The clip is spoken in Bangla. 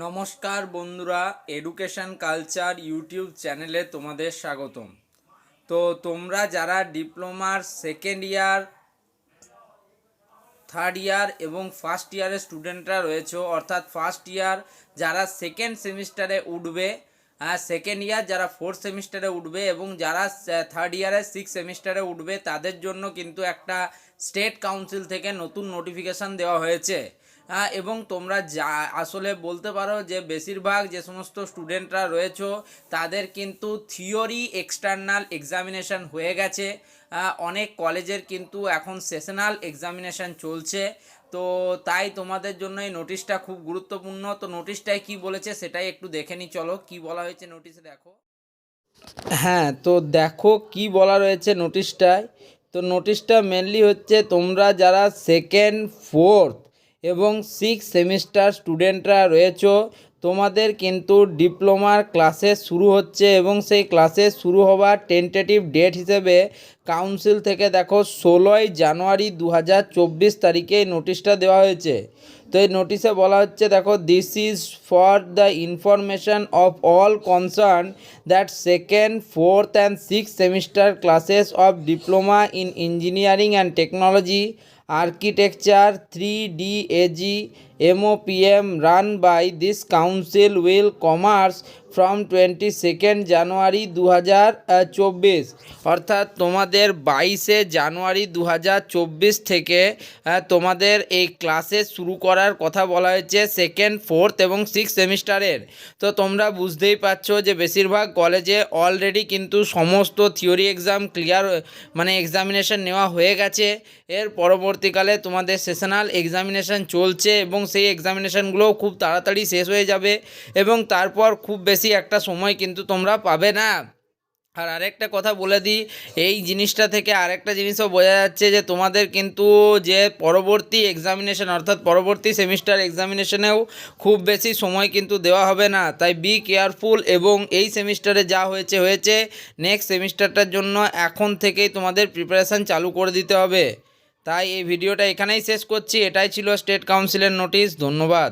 নমস্কার বন্ধুরা, এডুকেশন কালচার ইউটিউব চ্যানেলে তোমাদের স্বাগতম। তো তোমরা যারা ডিপ্লোমার সেকেন্ড ইয়ার, থার্ড ইয়ার এবং ফার্স্ট ইয়ারের স্টুডেন্টরা রয়েছে, অর্থাৎ ফার্স্ট ইয়ার যারা সেকেন্ড সেমিস্টারে উঠবে, সেকেন্ড ইয়ার যারা ফোর্থ সেমিস্টারে উঠবে এবং যারা থার্ড ইয়ারে সিক্স সেমিস্টারে উঠবে, তাদের জন্য কিন্তু একটা স্টেট কাউন্সিল থেকে নতুন নোটিফিকেশান দেওয়া হয়েছে। এবং তোমরা যা আসলে বলতে পারো যে বেশিরভাগ যে সমস্ত স্টুডেন্টরা রয়েছে তাদের কিন্তু থিওরি এক্সটার্নাল এক্সামিনেশান হয়ে গেছে। অনেক কলেজের কিন্তু এখন সেশনাল এক্সামিনেশান চলছে। তো তাই তোমাদের জন্য এই নোটিশটা খুব গুরুত্বপূর্ণ। তো নোটিশটায় কি বলেছে সেটাই একটু দেখে নিই, চলো কি বলা হয়েছে নোটিশে দেখো। হ্যাঁ, তো দেখো কি বলা রয়েছে নোটিশটায়। তো নোটিশটা মেনলি হচ্ছে তোমরা যারা সেকেন্ড, ফোর্থ এবং সিক্স সেমিস্টার স্টুডেন্টরা রয়েছো, তোমাদের কিন্তু ডিপ্লোমার ক্লাসেস শুরু হচ্ছে এবং সেই ক্লাসেস শুরু হওয়ার টেন্টেটিভ ডেট হিসেবে কাউন্সিল থেকে দেখো 16ই জানুয়ারি 2024 তারিখে এই নোটিশটা দেওয়া হয়েছে। তো এই নোটিশে বলা হচ্ছে দেখো, this is for the information of all concern that second, fourth and six semester classes of diploma in engineering and technology, architecture, 3D AG, MOPM run by this council will commence from 22 জানুয়ারি 2024। অর্থাৎ তোমাদের 22 জানুয়ারি 2024 থেকে তোমাদের এই ক্লাসেস শুরু করার কথা বলা হয়েছে সেকেন্ড, ফোর্থ এবং সিক্স সেমিস্টারের। তো তোমরা বুঝতেই পারছো যে বেশিরভাগ কলেজে অলরেডি কিন্তু সমস্ত থিওরি এক্সাম ক্লিয়ার, মানে এক্সামিনেশন নেওয়া হয়ে গেছে। এর পরবর্তীকালে তোমাদের সেশনাল এক্সামিনেশন চলছে এবং সেই এক্সামিনেশনগুলোও খুব তাড়াতাড়ি শেষ হয়ে যাবে এবং তারপর খুব বেশি একটা সময় কিন্তু তোমরা পাবে না। আর আরেকটা কথা বলে দিই, এই জিনিসটা থেকে আরেকটা জিনিসও বোঝা যাচ্ছে যে তোমাদের কিন্তু যে পরবর্তী এক্সামিনেশন, অর্থাৎ পরবর্তী সেমিস্টার এক্সামিনেশনেও খুব বেশি সময় কিন্তু দেওয়া হবে না। তাই বি কেয়ারফুল এবং এই সেমিস্টারে যা হয়েছে নেক্সট সেমিস্টারটার জন্য এখন থেকেই তোমাদের প্রিপারেশান চালু করে দিতে হবে। তাই এই ভিডিওটা এখানেই শেষ করছি। এটাই ছিল স্টেট কাউন্সিলের নোটিশ। ধন্যবাদ।